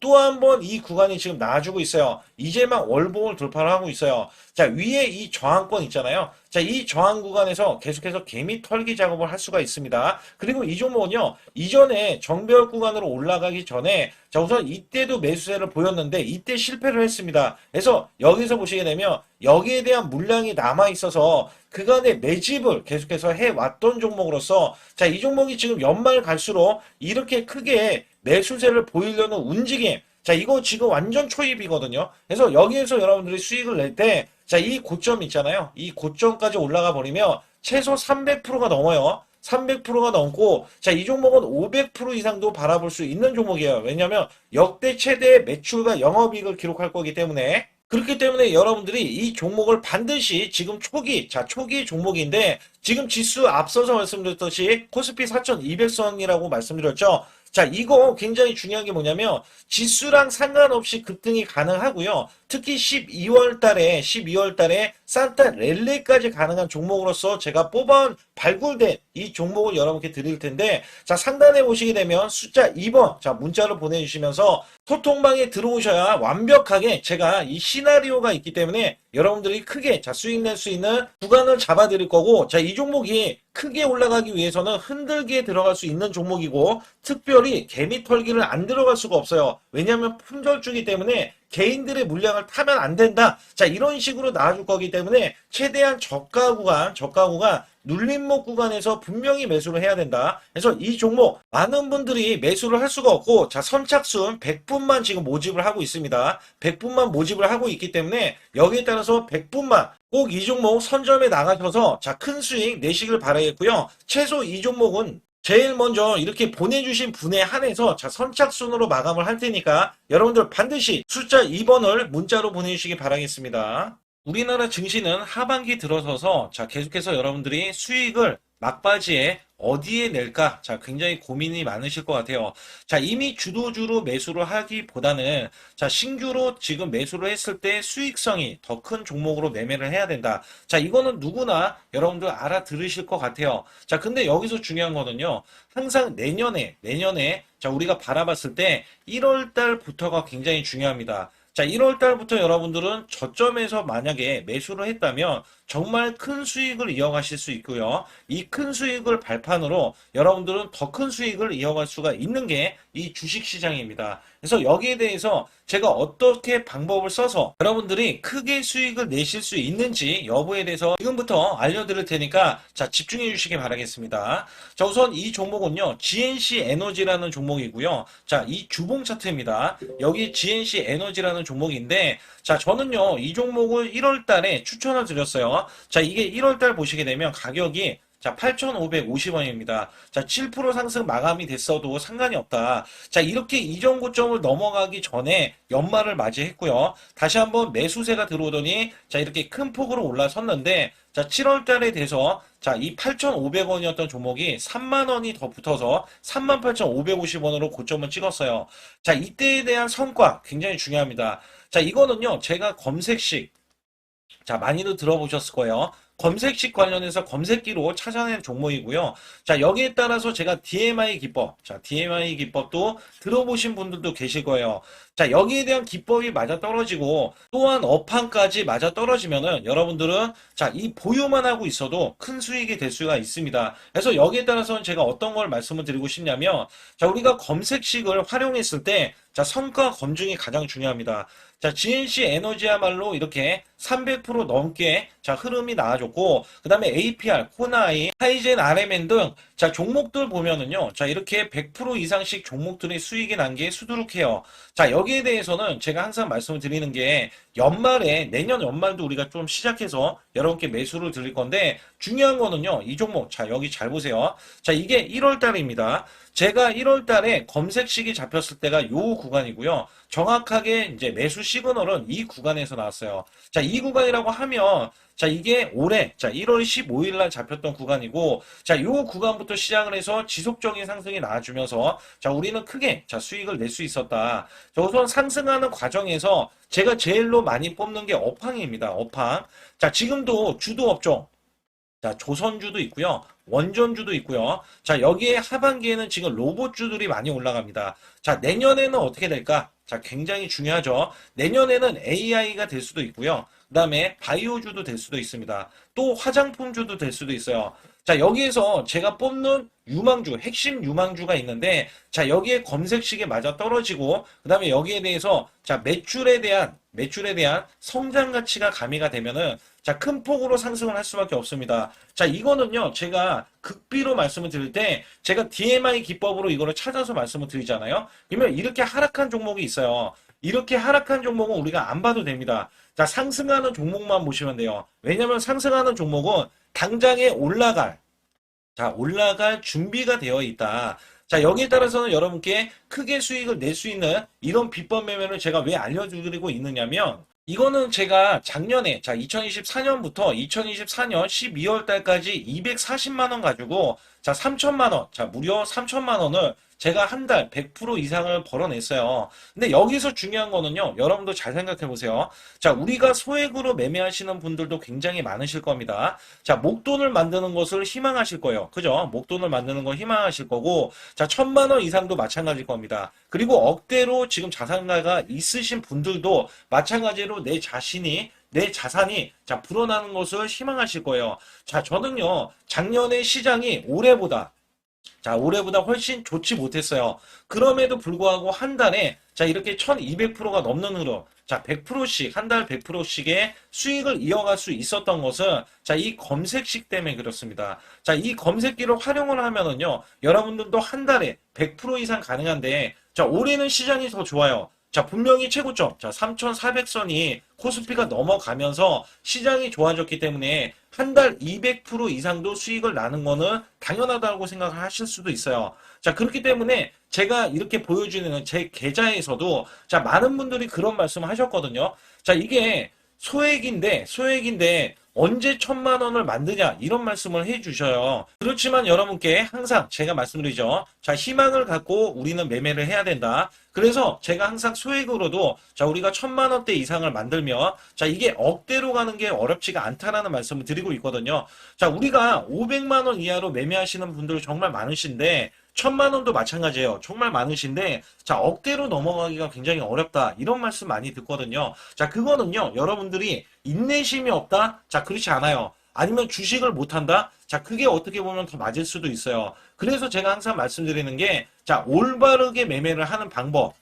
또 한 번 이 구간이 지금 나와주고 있어요. 이제 막 월봉을 돌파를 하고 있어요. 자, 위에 이 저항권 있잖아요. 자, 이 저항 구간에서 계속해서 개미 털기 작업을 할 수가 있습니다. 그리고 이 종목은요, 이전에 정배열 구간으로 올라가기 전에, 자, 우선 이때도 매수세를 보였는데, 이때 실패를 했습니다. 그래서 여기서 보시게 되면, 여기에 대한 물량이 남아있어서, 그간의 매집을 계속해서 해왔던 종목으로서, 자, 이 종목이 지금 연말 갈수록 이렇게 크게 매수세를 보이려는 움직임, 자, 이거 지금 완전 초입이거든요. 그래서 여기에서 여러분들이 수익을 낼 때, 자, 이 고점 있잖아요. 이 고점까지 올라가 버리면 최소 300%가 넘어요. 300%가 넘고, 자, 이 종목은 500% 이상도 바라볼 수 있는 종목이에요. 왜냐면 역대 최대 매출과 영업이익을 기록할 거기 때문에. 그렇기 때문에 여러분들이 이 종목을 반드시 지금 초기, 자, 초기 종목인데, 지금 지수 앞서서 말씀드렸듯이 코스피 4200선이라고 말씀드렸죠. 자, 이거 굉장히 중요한 게 뭐냐면, 지수랑 상관없이 급등이 가능하고요. 특히 12월 달에 산타 랠리까지 가능한 종목으로서 제가 발굴된 이 종목을 여러분께 드릴 텐데, 자, 상단에 보시게 되면 숫자 2번, 자, 문자를 보내주시면서 소통방에 들어오셔야 완벽하게 제가 이 시나리오가 있기 때문에 여러분들이 크게, 자, 수익 낼 수 있는 구간을 잡아 드릴 거고, 자, 이 종목이 크게 올라가기 위해서는 흔들기에 들어갈 수 있는 종목이고, 특별히 개미 털기를 안 들어갈 수가 없어요. 왜냐하면 품절주기 때문에 개인들의 물량을 타면 안 된다. 자, 이런 식으로 나와줄 거기 때문에 최대한 저가 구간 눌림목 구간에서 분명히 매수를 해야 된다. 그래서 이 종목 많은 분들이 매수를 할 수가 없고, 자, 선착순 100분만 지금 모집을 하고 있습니다. 100분만 모집을 하고 있기 때문에 여기에 따라서 100분만 꼭 이 종목 선점에 나가셔서, 자, 큰 수익 내시길 바라겠고요. 최소 이 종목은 제일 먼저 이렇게 보내주신 분에 한해서, 자, 선착순으로 마감을 할 테니까 여러분들 반드시 숫자 2번을 문자로 보내주시기 바라겠습니다. 우리나라 증시는 하반기 들어서서, 자, 계속해서 여러분들이 수익을 막바지에 어디에 낼까? 자, 굉장히 고민이 많으실 것 같아요. 자, 이미 주도주로 매수를 하기보다는, 자, 신규로 지금 매수를 했을 때 수익성이 더 큰 종목으로 매매를 해야 된다. 자, 이거는 누구나 여러분들 알아들으실 것 같아요. 자, 근데 여기서 중요한 거는요. 항상 내년에, 자, 우리가 바라봤을 때 1월 달부터가 굉장히 중요합니다. 자, 1월 달부터 여러분들은 저점에서 만약에 매수를 했다면 정말 큰 수익을 이어가실 수 있고요. 이 큰 수익을 발판으로 여러분들은 더 큰 수익을 이어갈 수가 있는 게 이 주식시장입니다. 그래서 여기에 대해서 제가 어떻게 방법을 써서 여러분들이 크게 수익을 내실 수 있는지 여부에 대해서 지금부터 알려드릴 테니까, 자, 집중해 주시기 바라겠습니다. 자, 우선 이 종목은요, GNC 에너지라는 종목이고요. 자, 이 주봉 차트입니다. 여기 GNC 에너지라는 종목인데, 자, 저는요, 이 종목을 1월 달에 추천을 드렸어요. 자, 이게 1월 달 보시게 되면 가격이, 자, 8,550원입니다. 자, 7% 상승 마감이 됐어도 상관이 없다. 자, 이렇게 이전 고점을 넘어가기 전에 연말을 맞이했고요. 다시 한번 매수세가 들어오더니, 자, 이렇게 큰 폭으로 올라섰는데, 자, 7월 달에 돼서, 자, 이 8,500원이었던 종목이 3만 원이 더 붙어서 38,550원으로 고점을 찍었어요. 자, 이때에 대한 성과 굉장히 중요합니다. 자, 이거는요, 제가 검색식, 자, 많이들 들어보셨을 거예요. 검색식 관련해서 검색기로 찾아낸 종목이고요. 자, 여기에 따라서 제가 DMI 기법, 자, DMI 기법도 들어보신 분들도 계실 거예요. 자, 여기에 대한 기법이 맞아 떨어지고 또한 업황까지 맞아 떨어지면은 여러분들은, 자, 이 보유만 하고 있어도 큰 수익이 될 수가 있습니다. 그래서 여기에 따라서는 제가 어떤 걸 말씀을 드리고 싶냐면, 자, 우리가 검색식을 활용했을 때, 자, 성과 검증이 가장 중요합니다. 자, GNC 에너지야말로 이렇게 300% 넘게, 자, 흐름이 나와줬고, 그 다음에 APR, 코나이, 하이젠, RMN 등, 자, 종목들 보면은요, 자, 이렇게 100% 이상씩 종목들의 수익이 난 게 수두룩해요. 자, 여기에 대해서는 제가 항상 말씀을 드리는 게, 내년 연말도 우리가 좀 시작해서 여러분께 매수를 드릴 건데, 중요한 거는요, 이 종목, 자, 여기 잘 보세요. 자, 이게 1월 달입니다. 제가 1월 달에 검색식이 잡혔을 때가 요 구간이고요. 정확하게 이제 매수 시그널은 이 구간에서 나왔어요. 자, 이 구간이라고 하면, 자, 이게 올해, 자, 1월 15일 날 잡혔던 구간이고, 자, 요 구간부터 시작을 해서 지속적인 상승이 나와주면서, 자, 우리는 크게, 자, 수익을 낼 수 있었다. 자, 우선 상승하는 과정에서 제가 제일로 많이 뽑는 게 업황입니다. 업황. 자, 지금도 주도 업종. 자, 조선주도 있고요. 원전주도 있고요. 자, 여기에 하반기에는 지금 로봇주들이 많이 올라갑니다. 자, 내년에는 어떻게 될까? 자, 굉장히 중요하죠. 내년에는 AI가 될 수도 있고요. 그 다음에 바이오주도 될 수도 있습니다. 또 화장품주도 될 수도 있어요. 자, 여기에서 제가 뽑는 유망주, 핵심 유망주가 있는데, 자, 여기에 검색식에 맞아 떨어지고, 그 다음에 여기에 대해서, 자, 매출에 대한 성장 가치가 가미가 되면은, 자, 큰 폭으로 상승을 할 수밖에 없습니다. 자, 이거는요, 제가 극비로 말씀을 드릴 때, 제가 DMI 기법으로 이거를 찾아서 말씀을 드리잖아요. 그러면 이렇게 하락한 종목이 있어요. 이렇게 하락한 종목은 우리가 안 봐도 됩니다. 자, 상승하는 종목만 보시면 돼요. 왜냐면 상승하는 종목은 당장에 올라갈 준비가 되어 있다. 자, 여기에 따라서는 여러분께 크게 수익을 낼 수 있는 이런 비법 매매를 제가 왜 알려드리고 있느냐면, 이거는 제가 작년에, 자, 2024년부터 2024년 12월 달까지 240만 원 가지고, 자, 3천만 원, 자, 무려 3천만 원을 제가 한 달 100% 이상을 벌어냈어요. 근데 여기서 중요한 거는요, 여러분도 잘 생각해 보세요. 자, 우리가 소액으로 매매하시는 분들도 굉장히 많으실 겁니다. 자, 목돈을 만드는 것을 희망하실 거예요. 그죠? 목돈을 만드는 걸 희망하실 거고, 자, 1,000만 원 이상도 마찬가지일 겁니다. 그리고 억대로 지금 자산가가 있으신 분들도 마찬가지로 내 자산이 자 불어나는 것을 희망하실 거예요. 자, 저는요 작년에 시장이 올해보다 훨씬 좋지 못했어요. 그럼에도 불구하고 한 달에 자 이렇게 1200%가 넘는 흐름, 자 100%씩 한 달 100%씩의 수익을 이어갈 수 있었던 것은 자 이 검색식 때문에 그렇습니다. 자, 이 검색기를 활용을 하면은요 여러분들도 한 달에 100% 이상 가능한데, 자 올해는 시장이 더 좋아요. 자, 분명히 최고점, 자 3400선이 코스피가 넘어가면서 시장이 좋아졌기 때문에 한 달 200% 이상도 수익을 나는 거는 당연하다고 생각을 하실 수도 있어요. 자, 그렇기 때문에 제가 이렇게 보여주는 제 계좌에서도 자, 많은 분들이 그런 말씀을 하셨거든요. 자, 이게 소액인데 언제 1,000만 원을 만드냐 이런 말씀을 해주셔요. 그렇지만 여러분께 항상 제가 말씀드리죠. 자, 희망을 갖고 우리는 매매를 해야 된다. 그래서 제가 항상 소액으로도 자 우리가 1,000만 원대 이상을 만들면 자 이게 억대로 가는 게 어렵지가 않다라는 말씀을 드리고 있거든요. 자, 우리가 500만 원 이하로 매매하시는 분들 정말 많으신데 1,000만 원도 마찬가지예요. 정말 많으신데 자 억대로 넘어가기가 굉장히 어렵다 이런 말씀 많이 듣거든요. 자, 그거는요 여러분들이 인내심이 없다? 자, 그렇지 않아요. 아니면 주식을 못한다? 자, 그게 어떻게 보면 더 맞을 수도 있어요. 그래서 제가 항상 말씀드리는 게 자 올바르게 매매를 하는 방법,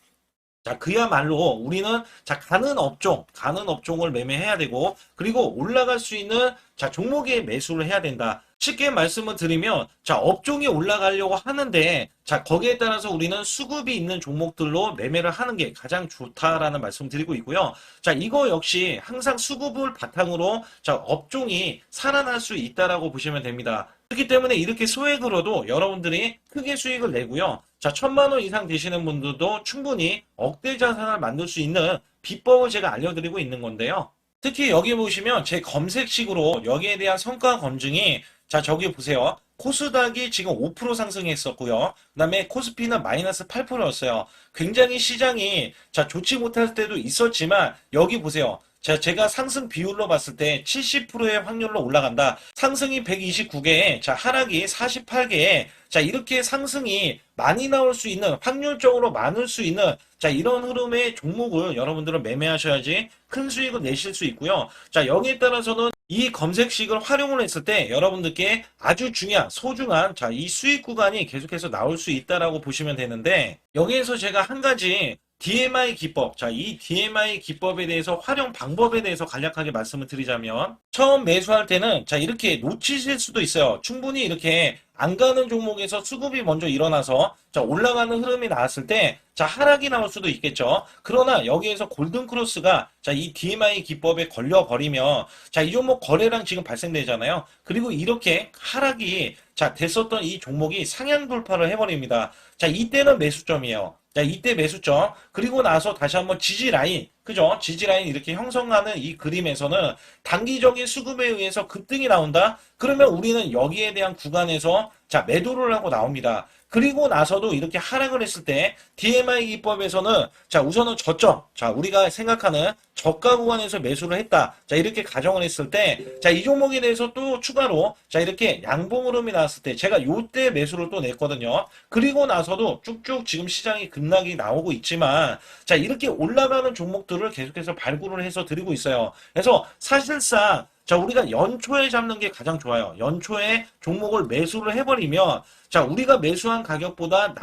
자, 그야말로 우리는 자, 가는 업종을 매매해야 되고, 그리고 올라갈 수 있는 자, 종목에 매수를 해야 된다. 쉽게 말씀을 드리면, 자, 업종이 올라가려고 하는데, 자, 거기에 따라서 우리는 수급이 있는 종목들로 매매를 하는 게 가장 좋다라는 말씀 드리고 있고요. 자, 이거 역시 항상 수급을 바탕으로 자, 업종이 살아날 수 있다라고 보시면 됩니다. 그렇기 때문에 이렇게 소액으로도 여러분들이 크게 수익을 내고요. 자, 1,000만 원 이상 되시는 분들도 충분히 억대 자산을 만들 수 있는 비법을 제가 알려드리고 있는 건데요. 특히 여기 보시면 제 검색식으로 여기에 대한 성과 검증이 자, 저기 보세요. 코스닥이 지금 5% 상승했었고요. 그 다음에 코스피는 마이너스 8%였어요. 굉장히 시장이 자, 좋지 못할 때도 있었지만 여기 보세요. 자, 제가 상승 비율로 봤을 때 70%의 확률로 올라간다. 상승이 129개에, 자, 하락이 48개에, 자, 이렇게 상승이 많이 나올 수 있는, 확률적으로 많을 수 있는, 자, 이런 흐름의 종목을 여러분들은 매매하셔야지 큰 수익을 내실 수 있고요. 자, 여기에 따라서는 이 검색식을 활용을 했을 때 여러분들께 아주 소중한, 자, 이 수익 구간이 계속해서 나올 수 있다라고 보시면 되는데, 여기에서 제가 한 가지 DMI 기법, 자, 이 DMI 기법에 대해서 활용 방법에 대해서 간략하게 말씀을 드리자면, 처음 매수할 때는 자, 이렇게 놓치실 수도 있어요. 충분히 이렇게 안 가는 종목에서 수급이 먼저 일어나서 자, 올라가는 흐름이 나왔을 때 자, 하락이 나올 수도 있겠죠. 그러나 여기에서 골든 크로스가 자, 이 DMI 기법에 걸려 버리면 자, 이 종목 거래량 지금 발생되잖아요. 그리고 이렇게 하락이 자, 됐었던 이 종목이 상향 돌파를 해버립니다. 자, 이때는 매수점이에요. 자, 이때 매수점. 그리고 나서 다시 한번 지지라인. 그죠? 지지라인 이렇게 형성하는 이 그림에서는 단기적인 수급에 의해서 급등이 나온다? 그러면 우리는 여기에 대한 구간에서 자, 매도를 하고 나옵니다. 그리고 나서도 이렇게 하락을 했을 때 DMI 기법에서는 자, 우선은 저점. 자, 우리가 생각하는 저가 구간에서 매수를 했다. 자, 이렇게 가정을 했을 때 자, 이 종목에 대해서 또 추가로 자, 이렇게 양봉 흐름이 나왔을 때 제가 요때 매수를 또 냈거든요. 그리고 나서도 쭉쭉 지금 시장이 급락이 나오고 있지만 자, 이렇게 올라가는 종목들을 계속해서 발굴을 해서 드리고 있어요. 그래서 사실상 자, 우리가 연초에 잡는 게 가장 좋아요. 연초에 종목을 매수를 해버리면, 자, 우리가 매수한 가격보다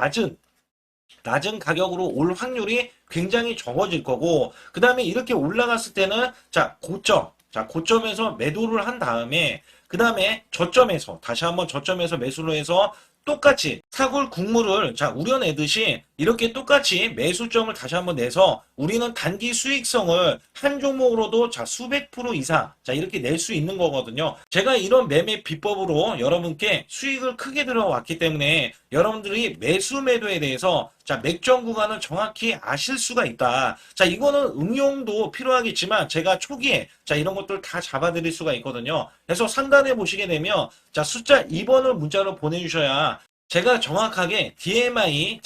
낮은 가격으로 올 확률이 굉장히 적어질 거고, 그 다음에 이렇게 올라갔을 때는, 고점에서 매도를 한 다음에, 그 다음에 저점에서, 다시 한번 저점에서 매수를 해서 똑같이 사골 국물을 우려내듯이 이렇게 똑같이 매수점을 다시 한번 내서 우리는 단기 수익성을 한 종목으로도 수백 프로 이상 이렇게 낼 수 있는 거거든요. 제가 이런 매매 비법으로 여러분께 수익을 크게 들어왔기 때문에 여러분들이 매수 매도에 대해서 맥점 구간을 정확히 아실 수가 있다. 이거는 응용도 필요하겠지만 제가 초기에 이런 것들 다 잡아드릴 수가 있거든요. 그래서 상단에 보시게 되면 숫자 2번을 문자로 보내주셔야 제가 정확하게 DMI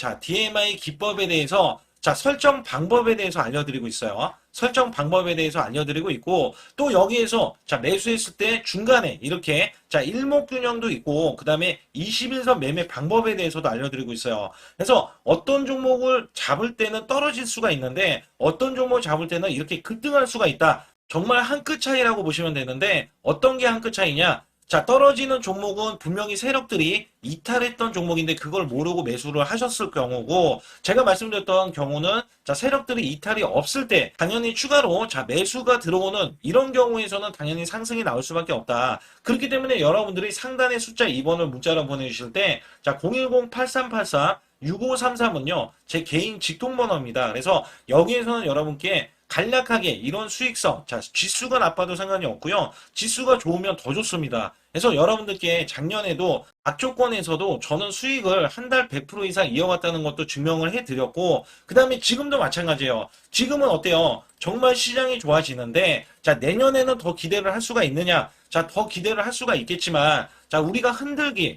기법에 대해서 설정 방법에 대해서 알려드리고 있어요. 설정 방법에 대해서 알려드리고 있고, 또 여기에서 매수했을 때 중간에 이렇게 일목균형도 있고, 그 다음에 21선 매매 방법에 대해서도 알려드리고 있어요. 그래서 어떤 종목을 잡을 때는 떨어질 수가 있는데 어떤 종목을 잡을 때는 이렇게 급등할 수가 있다. 정말 한 끗 차이라고 보시면 되는데, 어떤 게 한 끗 차이냐? 떨어지는 종목은 분명히 세력들이 이탈했던 종목인데 그걸 모르고 매수를 하셨을 경우고, 제가 말씀드렸던 경우는 세력들이 이탈이 없을 때 당연히 추가로 매수가 들어오는 이런 경우에서는 당연히 상승이 나올 수밖에 없다. 그렇기 때문에 여러분들이 상단에 숫자 2번을 문자로 보내주실 때 010-8384-6533은요 제 개인 직통번호입니다. 그래서 여기에서는 여러분께 간략하게 이런 수익성, 지수가 나빠도 상관이 없고요. 지수가 좋으면 더 좋습니다. 그래서 여러분들께 작년에도 악조건에서도 저는 수익을 한 달 100% 이상 이어갔다는 것도 증명을 해드렸고, 그 다음에 지금도 마찬가지예요. 지금은 어때요? 정말 시장이 좋아지는데, 내년에는 더 기대를 할 수가 있느냐? 더 기대를 할 수가 있겠지만, 우리가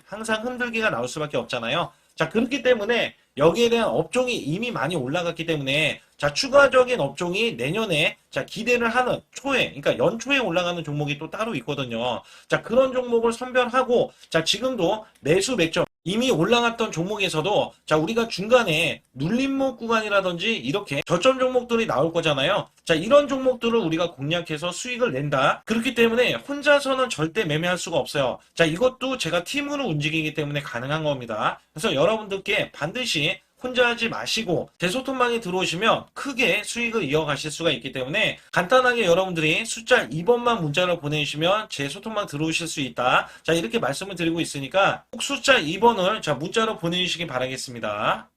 항상 흔들기가 나올 수밖에 없잖아요. 그렇기 때문에 여기에 대한 업종이 이미 많이 올라갔기 때문에 추가적인 업종이 내년에 기대를 하는 그러니까 연초에 올라가는 종목이 또 따로 있거든요. 그런 종목을 선별하고 지금도 매수 맥점 이미 올라갔던 종목에서도 우리가 중간에 눌림목 구간이라든지 이렇게 저점 종목들이 나올 거잖아요. 이런 종목들을 우리가 공략해서 수익을 낸다. 그렇기 때문에 혼자서는 절대 매매할 수가 없어요. 이것도 제가 팀으로 움직이기 때문에 가능한 겁니다. 그래서 여러분들께 반드시 혼자 하지 마시고 제 소통방에 들어오시면 크게 수익을 이어가실 수가 있기 때문에 간단하게 여러분들이 숫자 2번만 문자로 보내주시면 제 소통방 들어오실 수 있다. 이렇게 말씀을 드리고 있으니까 꼭 숫자 2번을 문자로 보내주시기 바라겠습니다.